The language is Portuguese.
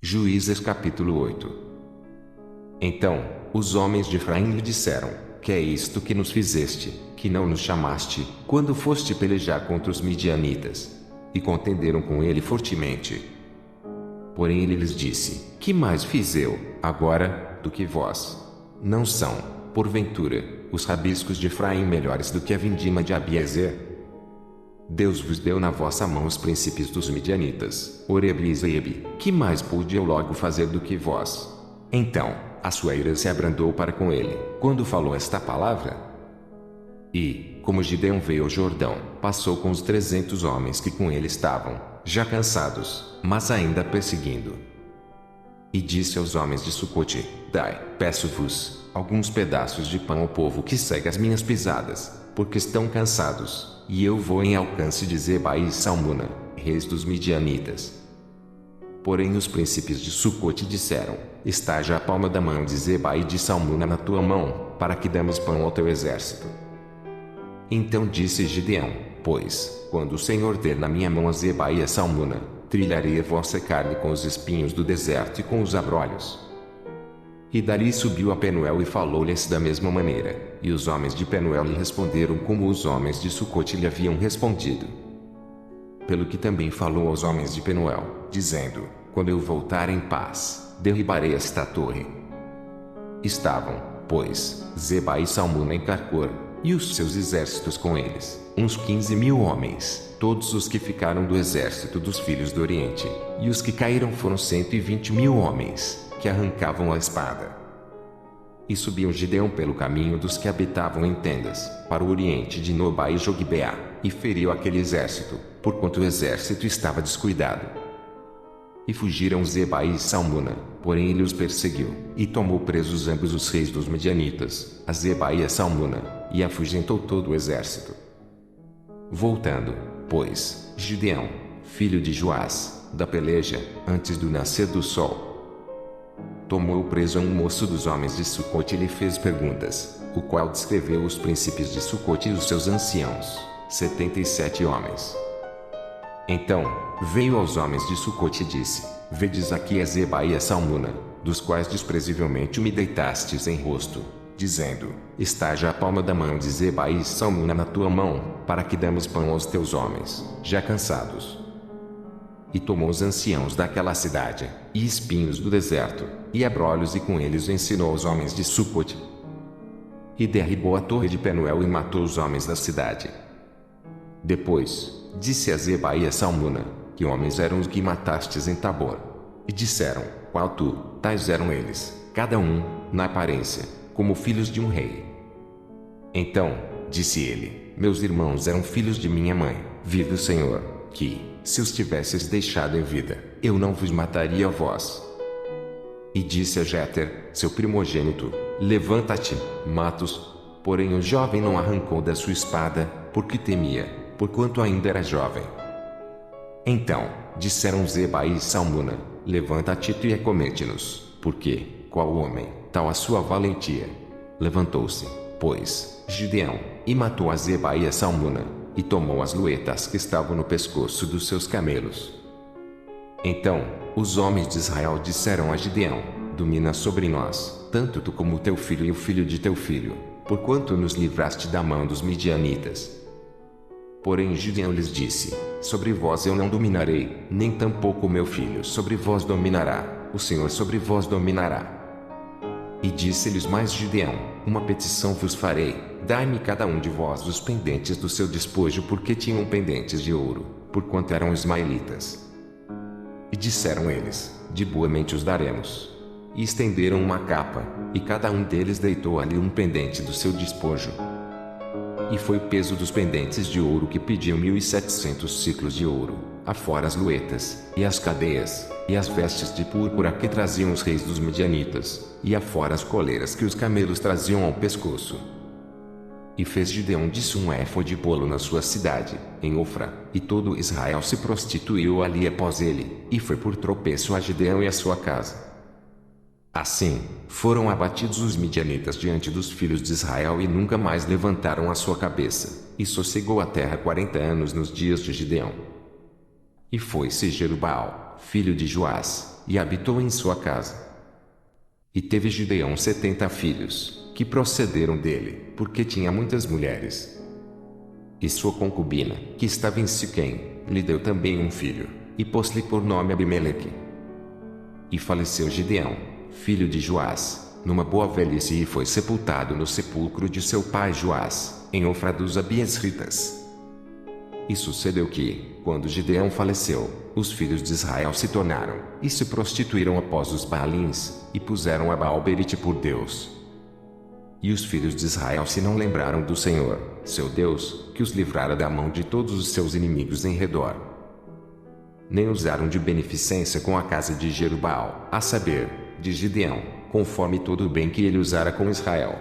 Juízes capítulo 8. Então, os homens de Efraim lhe disseram: Que é isto que nos fizeste, que não nos chamaste, quando foste pelejar contra os midianitas? E contenderam com ele fortemente. Porém ele lhes disse: Que mais fiz eu, agora, do que vós? Não são, porventura, os rabiscos de Efraim melhores do que a vindima de Abiezer? Deus vos deu na vossa mão os príncipes dos midianitas, Oreb e Zeeb. Que mais pude eu logo fazer do que vós? Então, a sua ira se abrandou para com ele, quando falou esta palavra. E, como Gideão veio ao Jordão, passou com os 300 homens que com ele estavam, já cansados, mas ainda perseguindo. E disse aos homens de Sucote: Dai, peço-vos, alguns pedaços de pão ao povo que segue as minhas pisadas, porque estão cansados, e eu vou em alcance de Zeba e Salmuna, reis dos midianitas. Porém os príncipes de Sucote disseram: Está já a palma da mão de Zeba e de Salmuna na tua mão, para que damos pão ao teu exército. Então disse Gideão: Pois, quando o Senhor der na minha mão a Zeba e a Salmuna, trilharei a vossa carne com os espinhos do deserto e com os abrolhos. E dali subiu a Penuel e falou-lhes da mesma maneira, e os homens de Penuel lhe responderam como os homens de Sucote lhe haviam respondido. Pelo que também falou aos homens de Penuel, dizendo: Quando eu voltar em paz, derribarei esta torre. Estavam, pois, Zeba e Salmuna em Carcor, e os seus exércitos com eles, uns 15.000 homens, todos os que ficaram do exército dos filhos do Oriente, e os que caíram foram 120.000 homens, que arrancavam a espada. E subiu Gideão pelo caminho dos que habitavam em tendas, para o oriente de Nobá e Jogbeá, e feriu aquele exército, porquanto o exército estava descuidado. E fugiram Zeba e Salmuna, porém ele os perseguiu, e tomou presos ambos os reis dos Midianitas, a Zeba e a Salmuna, e afugentou todo o exército. Voltando, pois, Gideão, filho de Joás, da peleja, antes do nascer do sol, tomou preso a um moço dos homens de Sucote e lhe fez perguntas, o qual descreveu os príncipes de Sucote e os seus anciãos, 77 homens. Então, veio aos homens de Sucote e disse: Vedes aqui a Zeba e a Salmuna, dos quais desprezivelmente me deitastes em rosto, dizendo: Está já a palma da mão de Zeba e Salmuna na tua mão, para que damos pão aos teus homens, já cansados. E tomou os anciãos daquela cidade, e espinhos do deserto, e abrolhos, e com eles ensinou aos homens de Sucote. E derribou a torre de Penuel e matou os homens da cidade. Depois, disse a Zeba e a Salmuna: Que homens eram os que matastes em Tabor? E disseram: Qual tu? Tais eram eles, cada um, na aparência, como filhos de um rei. Então, disse ele: Meus irmãos eram filhos de minha mãe, vive o Senhor, que, se os tivesses deixado em vida, eu não vos mataria a vós. E disse a Jéter, seu primogênito: Levanta-te, mata-os. Porém o jovem não arrancou da sua espada, porque temia, porquanto ainda era jovem. Então, disseram Zeba e Salmuna: Levanta-te e acomete-nos, porque, qual homem, tal a sua valentia? Levantou-se, pois, Gideão, e matou a Zeba e a Salmuna, e tomou as luetas que estavam no pescoço dos seus camelos. Então, os homens de Israel disseram a Gideão: Domina sobre nós, tanto tu como o teu filho e o filho de teu filho, porquanto nos livraste da mão dos midianitas. Porém Gideão lhes disse: Sobre vós eu não dominarei, nem tampouco o meu filho sobre vós dominará, o Senhor sobre vós dominará. E disse-lhes mais Gideão: Uma petição vos farei, dai-me cada um de vós os pendentes do seu despojo, porque tinham pendentes de ouro, porquanto eram ismaelitas. E disseram eles: De boamente os daremos. E estenderam uma capa, e cada um deles deitou ali um pendente do seu despojo. E foi o peso dos pendentes de ouro que pediam 1.700 ciclos de ouro, afora as luetas, e as cadeias, e as vestes de púrpura que traziam os reis dos midianitas, e afora as coleiras que os camelos traziam ao pescoço. E fez Gideão disso um éfode de bolo na sua cidade, em Ofra, e todo Israel se prostituiu ali após ele, e foi por tropeço a Gideão e a sua casa. Assim, foram abatidos os midianitas diante dos filhos de Israel e nunca mais levantaram a sua cabeça, e sossegou a terra 40 anos nos dias de Gideão. E foi-se Jerubbaal, filho de Joás, e habitou em sua casa. E teve Gideão 70 filhos, que procederam dele, porque tinha muitas mulheres. E sua concubina, que estava em Siquém, lhe deu também um filho, e pôs-lhe por nome Abimeleque. E faleceu Gideão, filho de Joás, numa boa velhice, e foi sepultado no sepulcro de seu pai Joás, em Ofra dos Abiesritas. E sucedeu que, quando Gideão faleceu, os filhos de Israel se tornaram, e se prostituíram após os Baalins, e puseram a Baal-berite por Deus. E os filhos de Israel se não lembraram do Senhor, seu Deus, que os livrara da mão de todos os seus inimigos em redor. Nem usaram de beneficência com a casa de Jerubbaal, a saber, de Gideão, conforme todo o bem que ele usara com Israel.